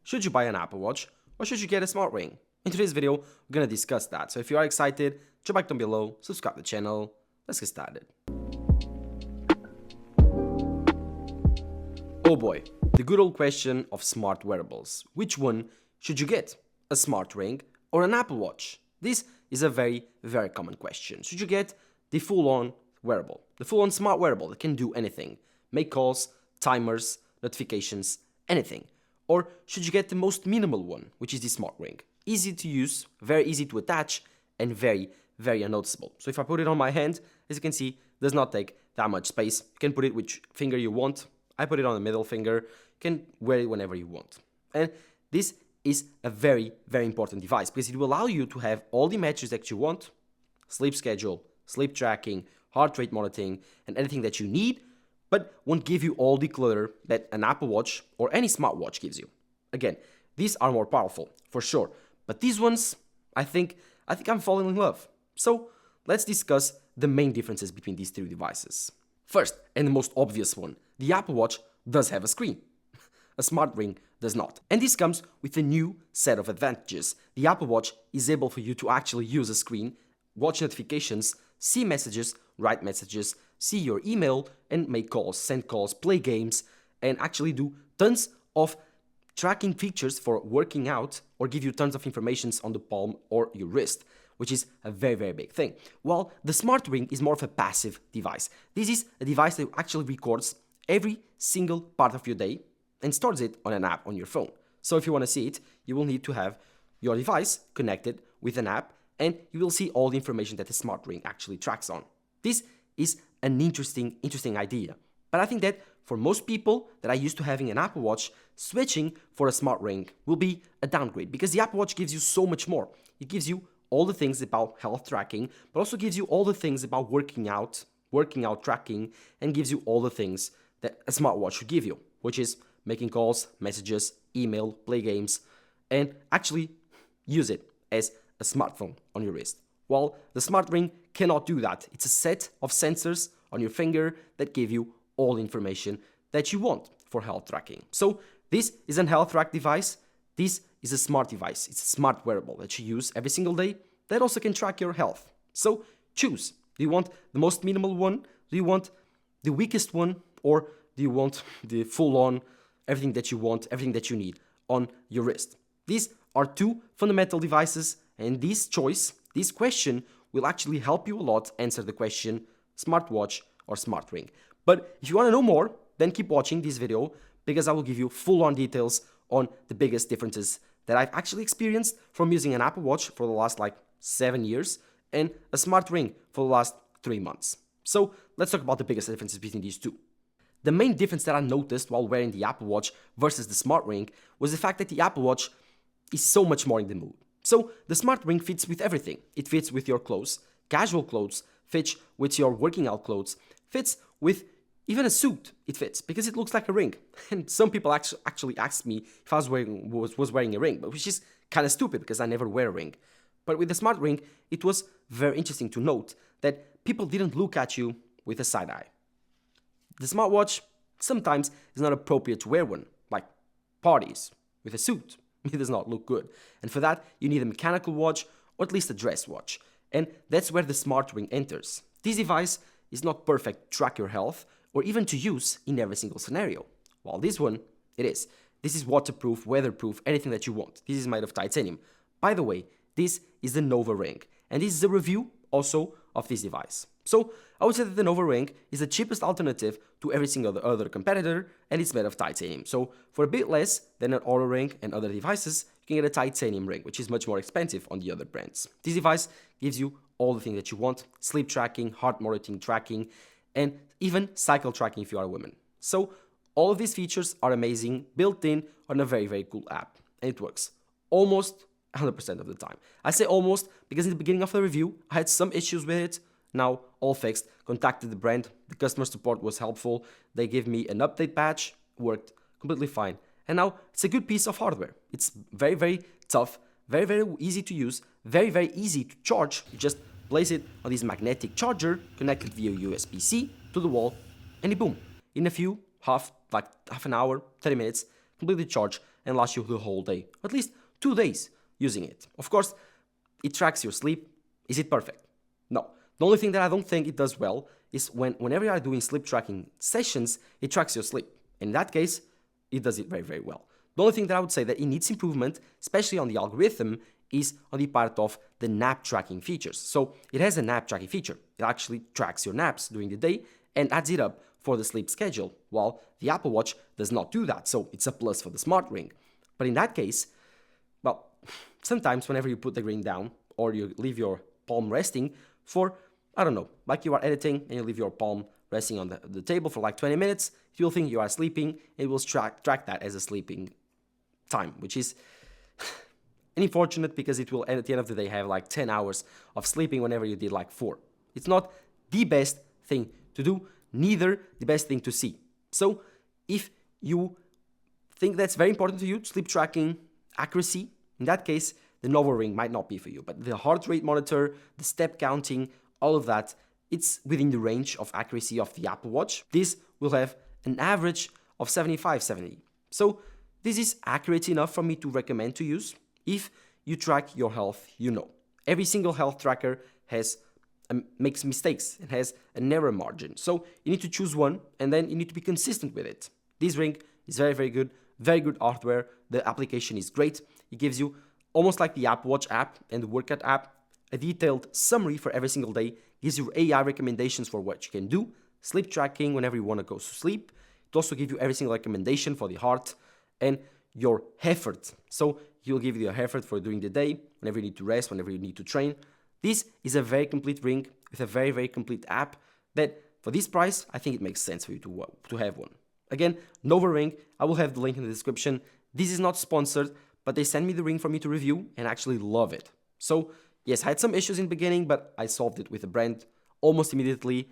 Should you buy an Apple Watch or should you get a smart ring? In today's video, we're gonna discuss that. So if you are excited, drop a like down below, subscribe to the channel. Let's get started. Oh boy, the good old question of smart wearables. Which one should you get? A smart ring or an Apple Watch? This is a very, very common question. Should you get the full-on wearable, the full-on smart wearable that can do anything, make calls, timers, notifications, anything? Or should you get the most minimal one, which is the smart ring? Easy to use, very easy to attach, and very, very unnoticeable. So if I put it on my hand, as you can see, does not take that much space. You can put it which finger you want. I put it on the middle finger. You can wear it whenever you want. And this is a very, very important device because it will allow you to have all the metrics that you want, sleep schedule, sleep tracking, heart rate monitoring, and anything that you need, but won't give you all the clutter that an Apple Watch or any smartwatch gives you. Again, these are more powerful, for sure, but these ones, I think I'm falling in love. So let's discuss the main differences between these two devices. First, and the most obvious one, the Apple Watch does have a screen. A smart ring does not. And this comes with a new set of advantages. The Apple Watch is able for you to actually use a screen, watch notifications, see messages, write messages, see your email, and make calls, send calls, play games, and actually do tons of tracking features for working out or give you tons of information on the palm or your wrist, which is a very, very big thing. While the smart ring is more of a passive device. This is a device that actually records every single part of your day and stores it on an app on your phone. So if you want to see it, you will need to have your device connected with an app and you will see all the information that the smart ring actually tracks on. This is an interesting idea. But I think that for most people that are used to having an Apple Watch, switching for a smart ring will be a downgrade because the Apple Watch gives you so much more. It gives you all the things about health tracking, but also gives you all the things about working out tracking, and gives you all the things that a smartwatch should give you, which is making calls, messages, email, play games, and actually use it as a smartphone on your wrist. While the smart ring cannot do that. It's a set of sensors on your finger that give you all the information that you want for health tracking. So this is a health track device. This is a smart device. It's a smart wearable that you use every single day that also can track your health. So choose. Do you want the most minimal one? Do you want the weakest one? Or do you want the full-on everything that you want, everything that you need on your wrist? These are two fundamental devices, and this choice, this question, will actually help you a lot answer the question smartwatch or smart ring. But if you want to know more, then keep watching this video because I will give you full-on details on the biggest differences that I've actually experienced from using an Apple Watch for the last 7 years and a smart ring for the last 3 months. So let's talk about the biggest differences between these two. The main difference that I noticed while wearing the Apple Watch versus the smart ring was the fact that the Apple Watch is so much more in the mood. So the smart ring fits with everything. It fits with your clothes, casual clothes, fits with your working out clothes, fits with even a suit. It fits because it looks like a ring. And some people actually asked me if I was wearing a ring, but which is kind of stupid because I never wear a ring. But with the smart ring, it was very interesting to note that people didn't look at you with a side eye. The smartwatch sometimes is not appropriate to wear one, like parties with a suit. It does not look good. And for that, you need a mechanical watch or at least a dress watch. And that's where the smart ring enters. This device is not perfect to track your health or even to use in every single scenario. While this one, it is. This is waterproof, weatherproof, anything that you want. This is made of titanium. By the way, this is the Nova Ring. And this is a review also of this device. So I would say that the Nova Ring is the cheapest alternative to every single other competitor, and it's made of titanium. So for a bit less than an Oura Ring and other devices, you can get a titanium ring, which is much more expensive on the other brands. This device gives you all the things that you want: sleep tracking, heart monitoring tracking, and even cycle tracking if you are a woman. So all of these features are amazing, built in on a very, very cool app, and it works almost 100% of the time. I say almost because in the beginning of the review, I had some issues with it. Now, all fixed. Contacted the brand. The customer support was helpful. They gave me an update patch. Worked completely fine. And now, it's a good piece of hardware. It's very, very tough. Very, very easy to use. Very, very easy to charge. You just place it on this magnetic charger, connect it via USB-C to the wall, and boom. In a few, half an hour, 30 minutes, completely charged and last you the whole day, at least 2 days using it. Of course, it tracks your sleep. Is it perfect? No. The only thing that I don't think it does well is whenever you are doing sleep tracking sessions, it tracks your sleep. In that case, it does it very, very well. The only thing that I would say that it needs improvement, especially on the algorithm, is on the part of the nap tracking features. So it has a nap tracking feature. It actually tracks your naps during the day and adds it up for the sleep schedule, while the Apple Watch does not do that. So it's a plus for the smart ring. But in that case, well, sometimes whenever you put the ring down or you leave your palm resting for, I don't know, like you are editing and you leave your palm resting on the table for like 20 minutes, it will think you are sleeping, and it will track that as a sleeping time, which is unfortunate because it will at the end of the day have like 10 hours of sleeping whenever you did like 4. It's not the best thing to do, neither the best thing to see. So if you think that's very important to you, sleep tracking, accuracy, in that case, the Novo Ring might not be for you. But the heart rate monitor, the step counting, all of that, it's within the range of accuracy of the Apple Watch. This will have an average of 75-70. So this is accurate enough for me to recommend to use. If you track your health, you know. Every single health tracker makes mistakes and has an error margin. So you need to choose one and then you need to be consistent with it. This ring is very, very good hardware. The application is great. It gives you, almost like the Apple Watch app and the workout app, a detailed summary for every single day, gives you AI recommendations for what you can do, sleep tracking whenever you want to go to sleep. It also gives you every single recommendation for the heart and your effort. So he'll give you your effort for during the day, whenever you need to rest, whenever you need to train. This is a very complete ring with a very, very complete app that for this price, I think it makes sense for you to have one. Again, Novo Ring, I will have the link in the description. This is not sponsored, but they sent me the ring for me to review and actually love it. So yes, I had some issues in the beginning, but I solved it with the brand almost immediately.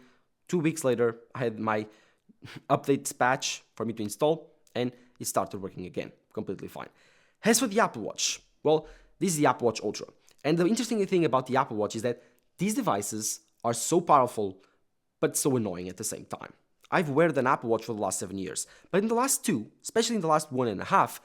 2 weeks later, I had my update patch for me to install and it started working again, completely fine. As for the Apple Watch, well, this is the Apple Watch Ultra. And the interesting thing about the Apple Watch is that these devices are so powerful, but so annoying at the same time. I've worn an Apple Watch for the last 7 years, but in the last 2, especially in the last 1.5,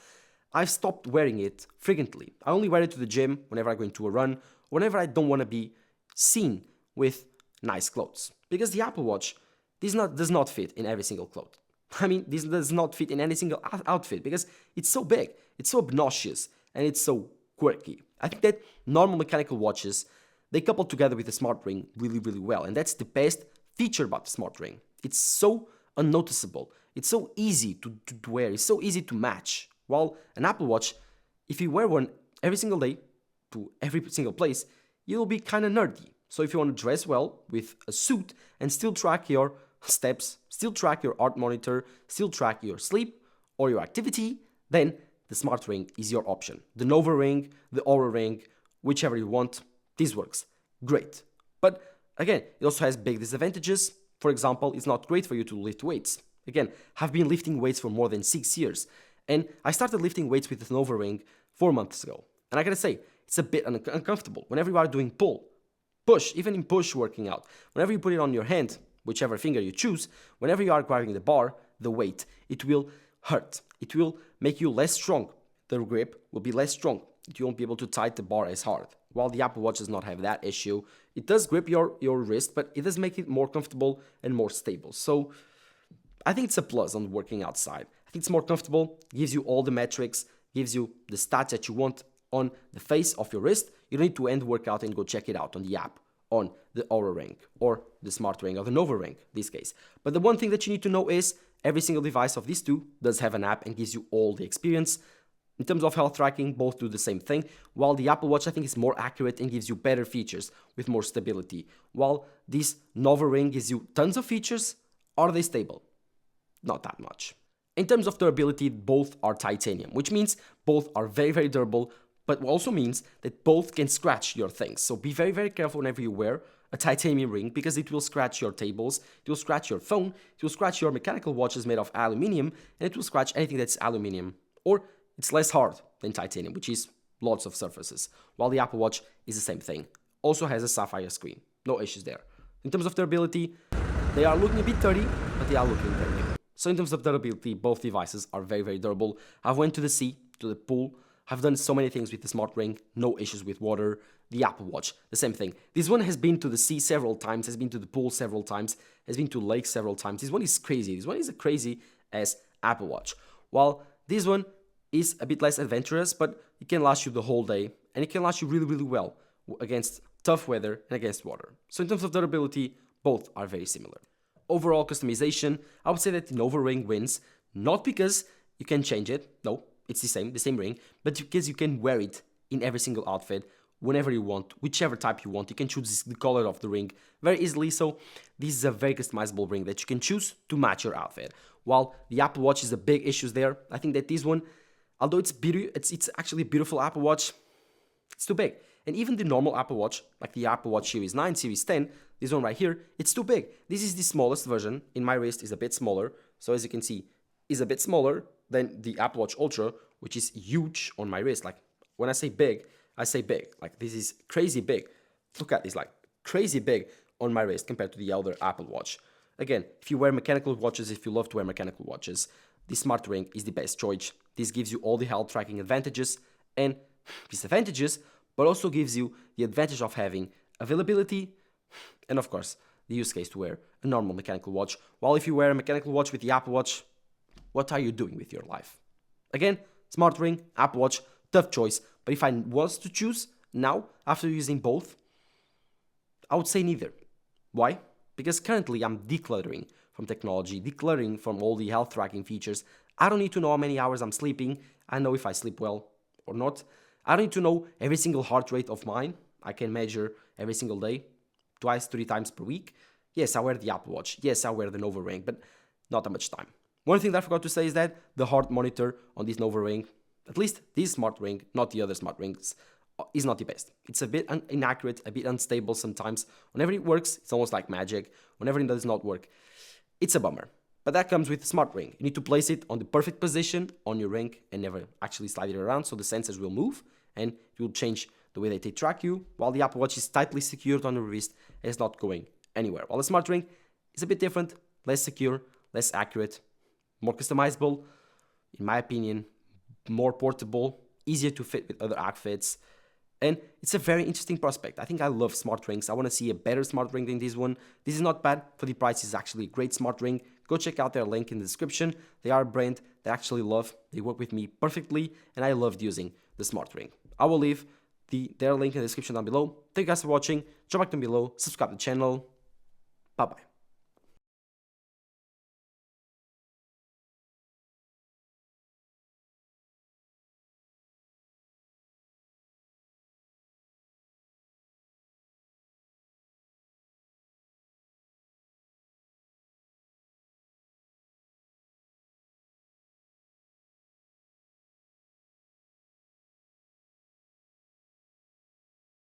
I've stopped wearing it frequently. I only wear it to the gym whenever I go into a run, or whenever I don't want to be seen with nice clothes. Because the Apple Watch does not fit in every single cloth. I mean, this does not fit in any single outfit because it's so big, it's so obnoxious, and it's so quirky. I think that normal mechanical watches, they couple together with the smart ring really, really well. And that's the best feature about the smart ring. It's so unnoticeable. It's so easy to wear. It's so easy to match. While an Apple Watch, if you wear one every single day to every single place, you'll be kind of nerdy. So if you want to dress well with a suit and still track your steps, still track your heart monitor, still track your sleep or your activity, then the smart ring is your option. The Novo Ring, the Oura Ring, whichever you want, this works great. But again, it also has big disadvantages. For example, it's not great for you to lift weights. Again, I've been lifting weights for more than 6 years, and I started lifting weights with the Novo Ring 4 months ago. And I gotta say, it's a bit uncomfortable. Whenever you are doing pull, push, even in push working out, whenever you put it on your hand, whichever finger you choose, whenever you are grabbing the bar, the weight, it will hurt. It will make you less strong. The grip will be less strong. You won't be able to tighten the bar as hard. While the Apple Watch does not have that issue, it does grip your wrist, but it does make it more comfortable and more stable. So I think it's a plus on working outside. I think it's more comfortable, gives you all the metrics, gives you the stats that you want on the face of your wrist. You don't need to end workout and go check it out on the app, on the Oura Ring or the Smart Ring or the Novo Ring, this case. But the one thing that you need to know is every single device of these two does have an app and gives you all the experience. In terms of health tracking, both do the same thing, while the Apple Watch I think is more accurate and gives you better features with more stability. While this Novo Ring gives you tons of features, are they stable? Not that much. In terms of durability, both are titanium, which means both are very, very durable, but also means that both can scratch your things. So be very, very careful whenever you wear a titanium ring because it will scratch your tables, it will scratch your phone, it will scratch your mechanical watches made of aluminium, and it will scratch anything that's aluminium. Or it's less hard than titanium, which is lots of surfaces, while the Apple Watch is the same thing. Also has a sapphire screen, no issues there. In terms of durability, they are looking a bit dirty, but they are looking very good. So in terms of durability, both devices are very, very durable. I've went to the sea to the pool. I've done so many things with the smart ring, no issues with water. The Apple Watch, the same thing. This one has been to the sea several times, has been to the pool several times, has been to lakes several times. This one is crazy. This one is as crazy as Apple Watch. While this one is a bit less adventurous, but it can last you the whole day, and it can last you really, really well against tough weather and against water. So in terms of durability, both are very similar. Overall customization, I would say that the Nova Ring wins, not because you can change it, no, it's the same ring, but because you can wear it in every single outfit, whenever you want, whichever type you want. You can choose the color of the ring very easily, so this is a very customizable ring that you can choose to match your outfit. While the Apple Watch is a big issue there, I think that this one, although it's actually a beautiful Apple Watch, it's too big. And even the normal Apple Watch, like the Apple Watch Series 9, Series 10, this one right here, it's too big. This is the smallest version. In my wrist is a bit smaller. So as you can see, is a bit smaller than the Apple Watch Ultra, which is huge on my wrist. Like when I say big, I say big. Like this is crazy big. Look at this, like crazy big on my wrist compared to the other Apple Watch. Again, if you wear mechanical watches, if you love to wear mechanical watches, the Smart Ring is the best choice. This gives you all the health tracking advantages and disadvantages, but also gives you the advantage of having availability and, of course, the use case to wear a normal mechanical watch. While if you wear a mechanical watch with the Apple Watch, what are you doing with your life? Again, Smart Ring, Apple Watch, tough choice. But if I was to choose now, after using both, I would say neither. Why? Because currently I'm decluttering from technology, decluttering from all the health tracking features. I don't need to know how many hours I'm sleeping. I know if I sleep well or not. I don't need to know every single heart rate of mine. I can measure every single day, twice, 3 times per week. Yes, I wear the Apple Watch. Yes, I wear the Nova Ring, but not that much time. One thing that I forgot to say is that the heart monitor on this Nova Ring, at least this smart ring, not the other smart rings, is not the best. It's a bit inaccurate, a bit unstable sometimes. Whenever it works, it's almost like magic. Whenever it does not work, it's a bummer. But that comes with the smart ring. You need to place it on the perfect position on your ring and never actually slide it around, so the sensors will move and it will change the way that they track you, while the Apple Watch is tightly secured on your wrist and it's not going anywhere. While the smart ring is a bit different, less secure, less accurate, more customizable, in my opinion, more portable, easier to fit with other outfits, and it's a very interesting prospect. I think I love smart rings. I want to see a better smart ring than this one. This is not bad. For the price, it's actually a great smart ring. Go check out their link in the description. They are a brand that I actually love. They work with me perfectly, and I loved using the smart ring. I will leave their link in the description down below. Thank you guys for watching. Drop a like down below. Subscribe to the channel. Bye-bye.